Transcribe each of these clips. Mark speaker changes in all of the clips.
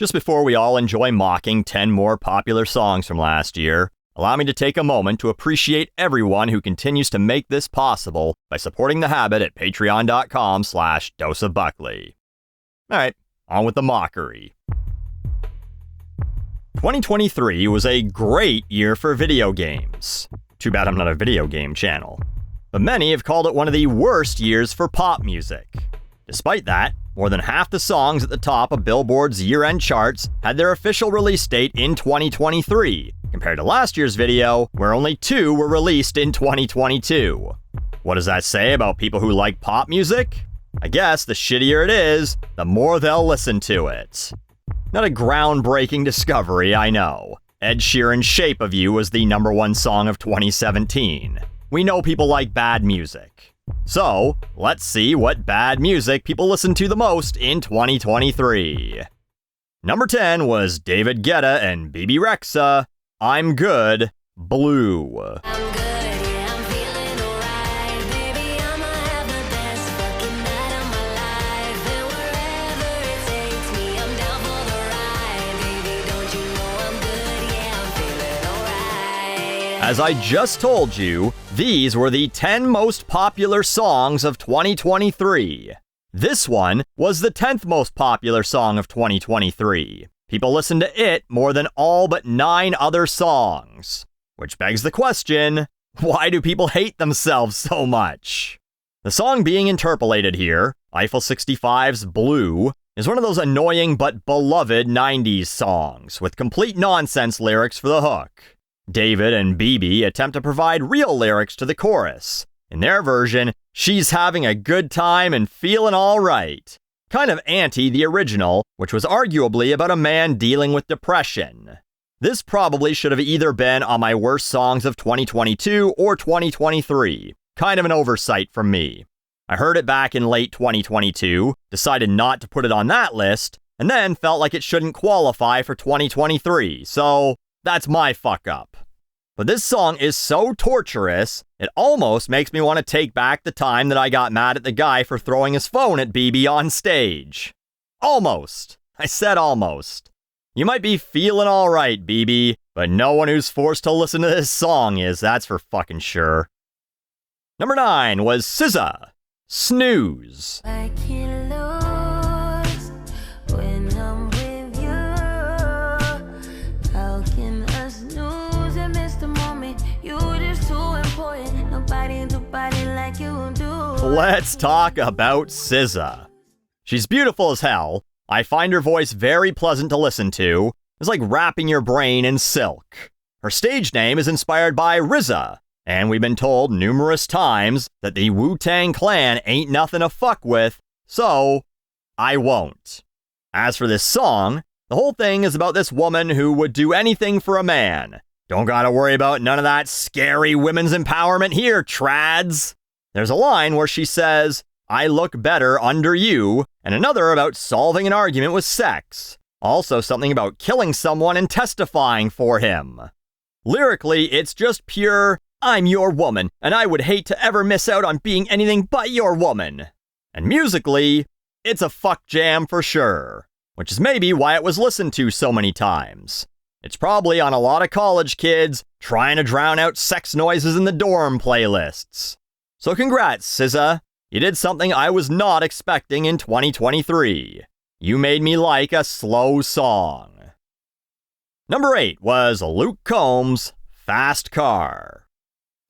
Speaker 1: Just before we all enjoy mocking 10 more popular songs from last year, allow me to take a moment to appreciate everyone who continues to make this possible by supporting the habit at patreon.com/doseofbuckley. Alright, on with the mockery. 2023 was a great year for video games. Too bad I'm not a video game channel. But many have called it one of the worst years for pop music. Despite that, more than half the songs at the top of Billboard's year-end charts had their official release date in 2023, compared to last year's video, where only 2 were released in 2022. What does that say about people who like pop music? I guess the shittier it is, the more they'll listen to it. Not a groundbreaking discovery, I know. Ed Sheeran's Shape of You was the #1 song of 2017. We know people like bad music. So, let's see what bad music people listen to the most in 2023. Number 10 was David Guetta and BB Rexha, I'm Good, Blue. As I just told you, these were the 10 most popular songs of 2023. This one was the 10th most popular song of 2023. People listened to it more than all but 9 other songs. Which begs the question, why do people hate themselves so much? The song being interpolated here, Eiffel 65's Blue, is one of those annoying but beloved 90s songs, with complete nonsense lyrics for the hook. David and BB attempt to provide real lyrics to the chorus. In their version, she's having a good time and feeling alright. Kind of anti the original, which was arguably about a man dealing with depression. This probably should have either been on my worst songs of 2022 or 2023. Kind of an oversight from me. I heard it back in late 2022, decided not to put it on that list, and then felt like it shouldn't qualify for 2023, so that's my fuck up. But this song is so torturous, it almost makes me want to take back the time that I got mad at the guy for throwing his phone at BB on stage. Almost. I said almost. You might be feeling alright, BB, but no one who's forced to listen to this song is, that's for fucking sure. Number 9 was SZA, Snooze.
Speaker 2: I can't lose when I'm with you. How can I snooze and miss the moment? You just too important. Nobody do body like you do.
Speaker 1: Let's talk about SZA. She's beautiful as hell. I find her voice very pleasant to listen to. It's like wrapping your brain in silk. Her stage name is inspired by RZA, and we've been told numerous times that the Wu-Tang Clan ain't nothing to fuck with, so I won't. As for this song, the whole thing is about this woman who would do anything for a man. Don't gotta worry about none of that scary women's empowerment here, trads. There's a line where she says, I look better under you, and another about solving an argument with sex. Also something about killing someone and testifying for him. Lyrically, it's just pure, I'm your woman, and I would hate to ever miss out on being anything but your woman. And musically, it's a fuck jam for sure. Which is maybe why it was listened to so many times. It's probably on a lot of college kids trying to drown out sex noises in the dorm playlists. So congrats, SZA. You did something I was not expecting in 2023. You made me like a slow song. Number 8 was Luke Combs' Fast Car.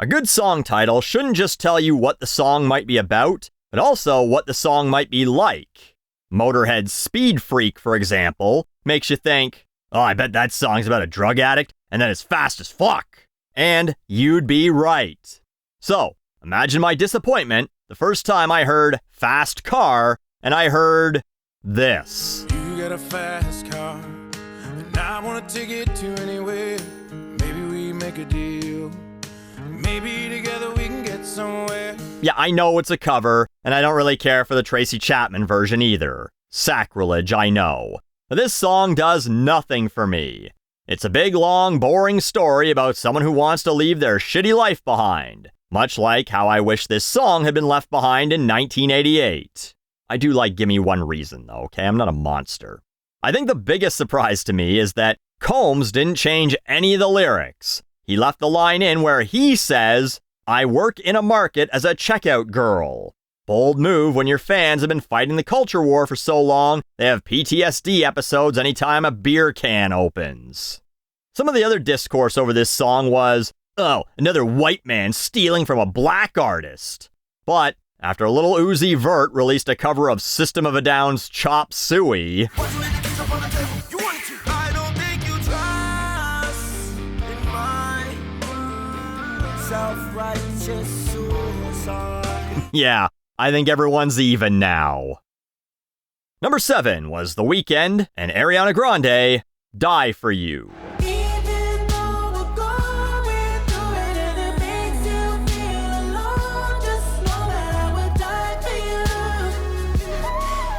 Speaker 1: A good song title shouldn't just tell you what the song might be about, but also what the song might be like. Motorhead's Speed Freak, for example, makes you think, oh, I bet that song's about a drug addict, and that it's fast as fuck. And you'd be right. So, imagine my disappointment the first time I heard Fast Car, and I heard this.
Speaker 3: You got a fast car, and I want to take it to anywhere. Maybe we make a deal. Maybe together we can get somewhere.
Speaker 1: Yeah, I know it's a cover, and I don't really care for the Tracy Chapman version either. Sacrilege, I know. But this song does nothing for me. It's a big, long, boring story about someone who wants to leave their shitty life behind. Much like how I wish this song had been left behind in 1988. I do like Gimme One Reason, though, okay? I'm not a monster. I think the biggest surprise to me is that Combs didn't change any of the lyrics. He left the line in where he says, "I work in a market as a checkout girl." Bold move when your fans have been fighting the culture war for so long, they have PTSD episodes anytime a beer can opens. Some of the other discourse over this song was, oh, another white man stealing from a black artist. But after a little Uzi Vert released a cover of System of a Down's Chop Suey,
Speaker 3: I don't think you trust in my self-righteous suicide.
Speaker 1: yeah, I think everyone's even now. Number 7 was The Weeknd and Ariana Grande, Die For You.
Speaker 2: Even though we're going through it and it makes you feel alone, just know that I would die for you.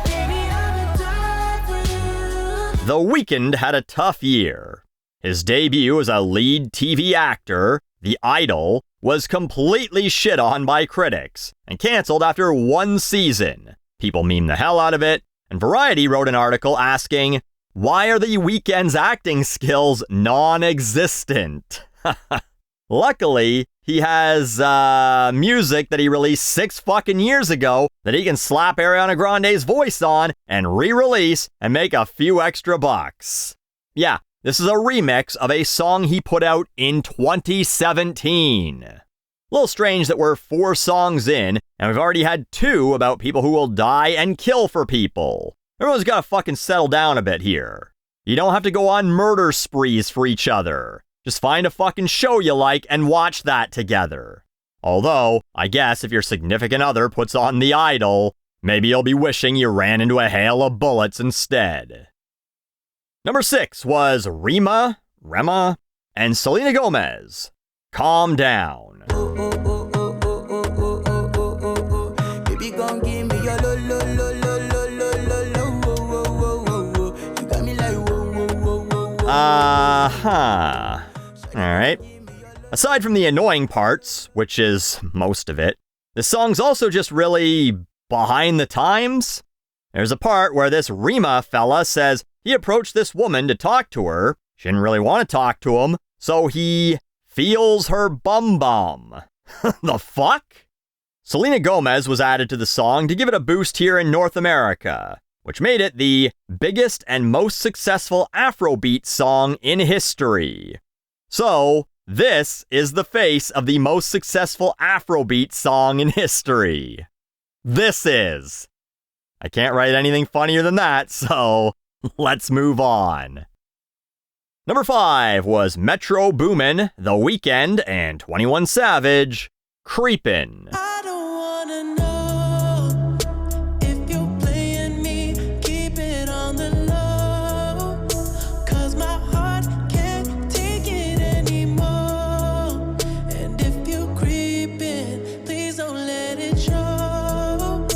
Speaker 2: Baby, I would die for you.
Speaker 1: The Weeknd had a tough year. His debut as a lead TV actor, The Idol, was completely shit on by critics and canceled after 1 season. People memed the hell out of it, and Variety wrote an article asking, "Why are The Weeknd's acting skills non-existent?" Luckily, he has music that he released 6 fucking years ago that he can slap Ariana Grande's voice on and re-release and make a few extra bucks. Yeah, this is a remix of a song he put out in 2017. A little strange that we're 4 songs in, and we've already had 2 about people who will die and kill for people. Everyone's gotta fucking settle down a bit here. You don't have to go on murder sprees for each other. Just find a fucking show you like and watch that together. Although, I guess if your significant other puts on The Idol, maybe you'll be wishing you ran into a hail of bullets instead. Number 6 was Rema, and Selena Gomez, Calm Down.
Speaker 4: Baby, gon' give me your lo lo lo lo lo lo lo lo wo wo wo wo wo. You got me like wo wo wo wo wo.
Speaker 1: Alright. Aside from the annoying parts, which is most of it, the song's also just really behind the times. There's a part where this Rema fella says he approached this woman to talk to her. She didn't really want to talk to him, so he feels her bum. The fuck? Selena Gomez was added to the song to give it a boost here in North America, which made it the biggest and most successful Afrobeat song in history. So, this is the face of the most successful Afrobeat song in history. This is. I can't write anything funnier than that, so let's move on. Number 5 was Metro Boomin, The Weeknd, and 21 Savage, Creepin'.
Speaker 4: I don't wanna know if you're playing me. Keep it on the low, 'cause my heart can't take it anymore. And if you creepin', please don't let it show.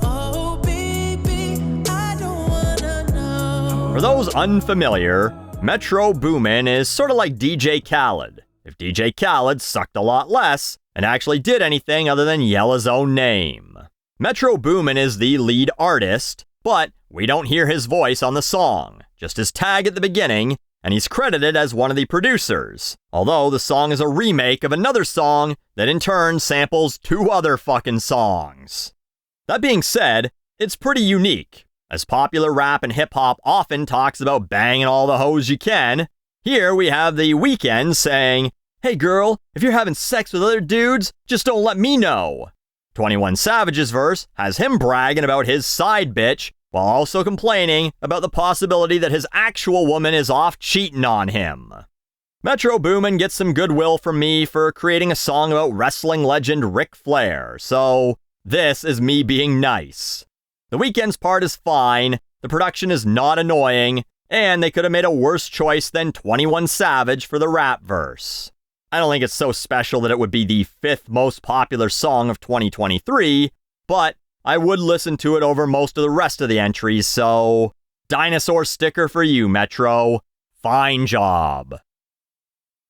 Speaker 4: Oh baby, I don't wanna know.
Speaker 1: For those unfamiliar, Metro Boomin is sort of like DJ Khaled, if DJ Khaled sucked a lot less and actually did anything other than yell his own name. Metro Boomin is the lead artist, but we don't hear his voice on the song, just his tag at the beginning, and he's credited as one of the producers, although the song is a remake of another song that in turn samples 2 other fucking songs. That being said, it's pretty unique. As popular rap and hip-hop often talks about banging all the hoes you can, here we have The Weeknd saying, "Hey girl, if you're having sex with other dudes, just don't let me know." 21 Savage's verse has him bragging about his side bitch, while also complaining about the possibility that his actual woman is off cheating on him. Metro Boomin gets some goodwill from me for creating a song about wrestling legend Ric Flair, so this is me being nice. The Weeknd's part is fine, the production is not annoying, and they could have made a worse choice than 21 Savage for the rap verse. I don't think it's so special that it would be the 5th most popular song of 2023, but I would listen to it over most of the rest of the entries, so dinosaur sticker for you, Metro. Fine job.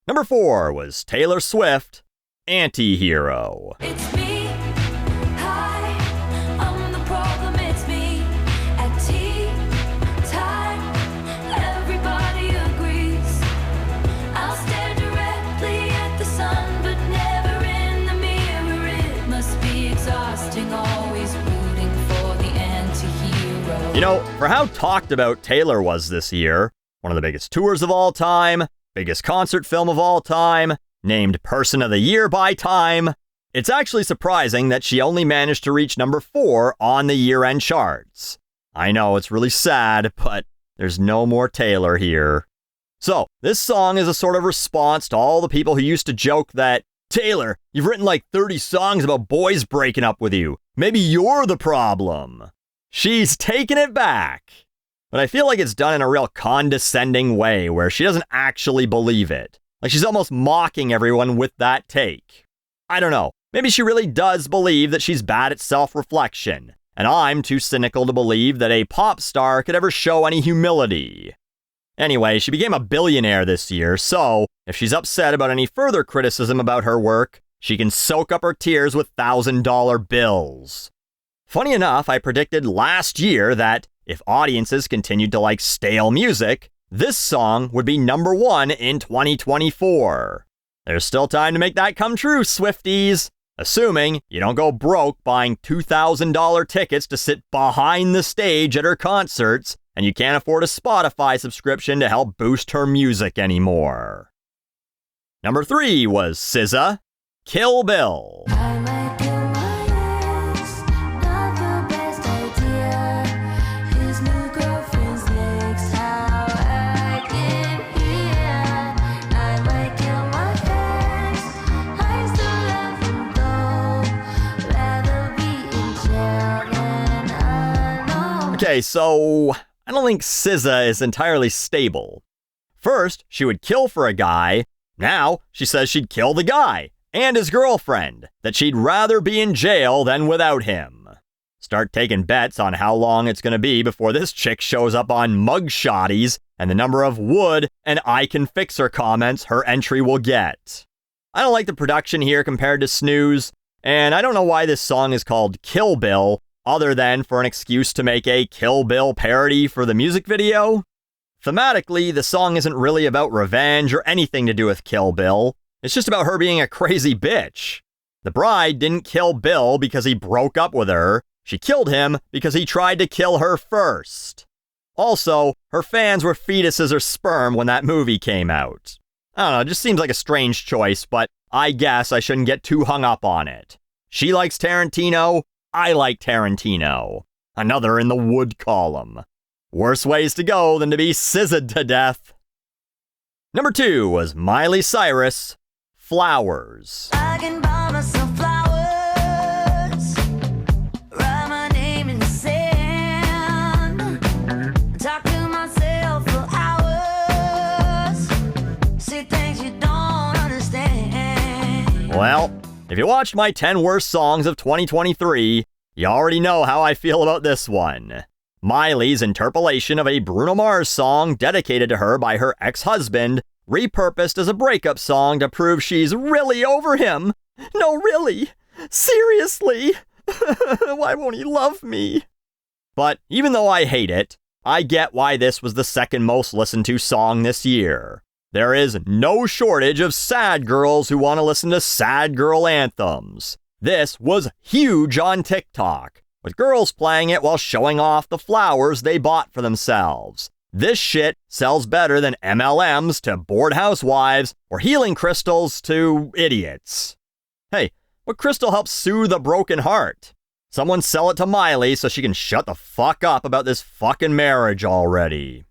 Speaker 1: Number 4 was Taylor Swift, Anti-Hero.
Speaker 2: It's me. Hi, I'm the problem. It's me. At tea time,
Speaker 1: You know, for how talked about Taylor was this year, one of the biggest tours of all time, biggest concert film of all time, named Person of the Year by Time, it's actually surprising that she only managed to reach number 4 on the year-end charts. I know, it's really sad, but there's no more Taylor here. So, this song is a sort of response to all the people who used to joke that, Taylor, you've written like 30 songs about boys breaking up with you. Maybe you're the problem. She's taking it back. But I feel like it's done in a real condescending way where she doesn't actually believe it. Like she's almost mocking everyone with that take. I don't know. Maybe she really does believe that she's bad at self-reflection, and I'm too cynical to believe that a pop star could ever show any humility. Anyway, she became a billionaire this year, so if she's upset about any further criticism about her work, she can soak up her tears with $1,000 bills. Funny enough, I predicted last year that if audiences continued to like stale music, this song would be number 1 in 2024. There's still time to make that come true, Swifties. Assuming you don't go broke buying $2,000 tickets to sit behind the stage at her concerts, and you can't afford a Spotify subscription to help boost her music anymore. Number 3 was SZA, Kill Bill.
Speaker 2: I might kill my ex, not the best idea. His new girlfriend's next, how I get here. I might kill my ex, I still love him though. Rather be in jail than alone.
Speaker 1: Okay, so I don't think SZA is entirely stable. First, she would kill for a guy. Now, she says she'd kill the guy and his girlfriend, that she'd rather be in jail than without him. Start taking bets on how long it's going to be before this chick shows up on mugshotties and the number of would and I can fix her comments her entry will get. I don't like the production here compared to Snooze, and I don't know why this song is called Kill Bill, other than for an excuse to make a Kill Bill parody for the music video. Thematically, the song isn't really about revenge or anything to do with Kill Bill. It's just about her being a crazy bitch. The bride didn't kill Bill because he broke up with her. She killed him because he tried to kill her first. Also, her fans were fetuses or sperm when that movie came out. I don't know, it just seems like a strange choice, but I guess I shouldn't get too hung up on it. She likes Tarantino, I like Tarantino. Another in the wood column. Worse ways to go than to be SZA'd to death. Number 2 was Miley Cyrus, Flowers.
Speaker 2: I can buy myself flowers, write my name in the sand, talk to myself for hours, see things you don't understand.
Speaker 1: Well, if you watched my 10 worst songs of 2023, you already know how I feel about this one. Miley's interpolation of a Bruno Mars song dedicated to her by her ex-husband, repurposed as a breakup song to prove she's really over him. No, really? Seriously? Why won't he love me? But even though I hate it, I get why this was the second most listened to song this year. There is no shortage of sad girls who want to listen to sad girl anthems. This was huge on TikTok, with girls playing it while showing off the flowers they bought for themselves. This shit sells better than MLMs to bored housewives or healing crystals to idiots. Hey, what crystal helps soothe a broken heart? Someone sell it to Miley so she can shut the fuck up about this fucking marriage already.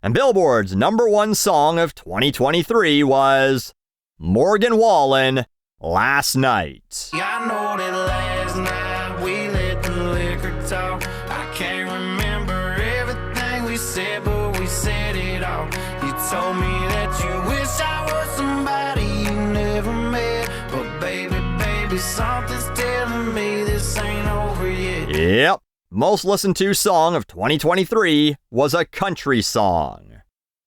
Speaker 1: And Billboard's number 1 song of 2023 was Morgan Wallen, Last Night.
Speaker 3: Yeah, I know that last night we let the liquor talk. I can't remember everything we said, but we said it all. You told me that you wish I was somebody you never met, but baby, something's telling me this ain't over yet.
Speaker 1: Yep, most listened to song of 2023 was a country song.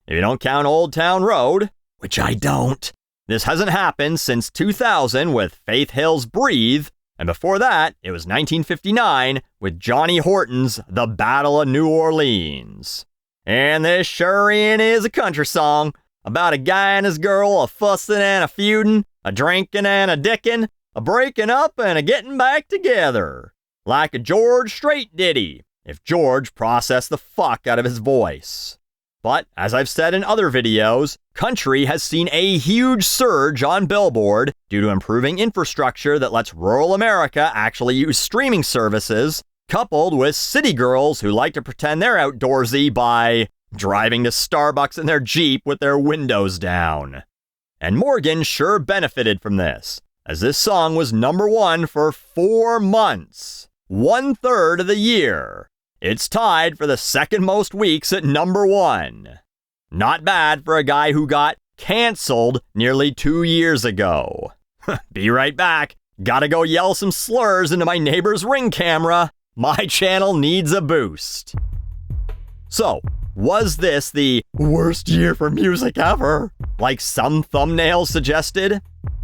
Speaker 1: If you don't count Old Town Road, which I don't, this hasn't happened since 2000 with Faith Hill's Breathe, and before that, it was 1959 with Johnny Horton's The Battle of New Orleans. And this sure is a country song about a guy and his girl a fussing and a feuding, a drinking and a dicking, a breaking up and a getting back together. Like a George Strait ditty, if George processed the fuck out of his voice. But, as I've said in other videos, country has seen a huge surge on Billboard due to improving infrastructure that lets rural America actually use streaming services, coupled with city girls who like to pretend they're outdoorsy by driving to Starbucks in their Jeep with their windows down. And Morgan sure benefited from this, as this song was #1 for 4 months, 1/3 of the year. It's tied for the second most weeks at #1. Not bad for a guy who got canceled nearly 2 years ago. Be right back. Gotta go yell some slurs into my neighbor's Ring camera. My channel needs a boost. So, was this the worst year for music ever, like some thumbnails suggested?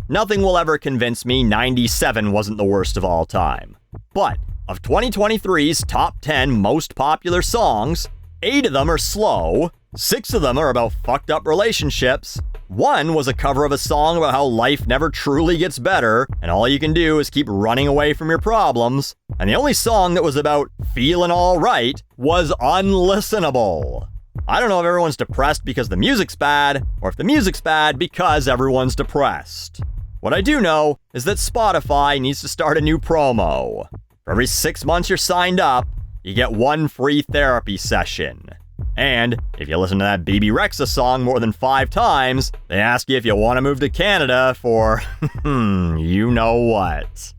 Speaker 1: Nothing will ever convince me 97 wasn't the worst of all time. But of 2023's top 10 most popular songs, 8 of them are slow, 6 of them are about fucked up relationships, 1 was a cover of a song about how life never truly gets better, and all you can do is keep running away from your problems, and the only song that was about feeling alright was unlistenable. I don't know if everyone's depressed because the music's bad, or if the music's bad because everyone's depressed. What I do know is that Spotify needs to start a new promo. For every 6 months you're signed up, you get 1 free therapy session. And if you listen to that BB Rexa song more than 5 times, they ask you if you want to move to Canada for, you know what.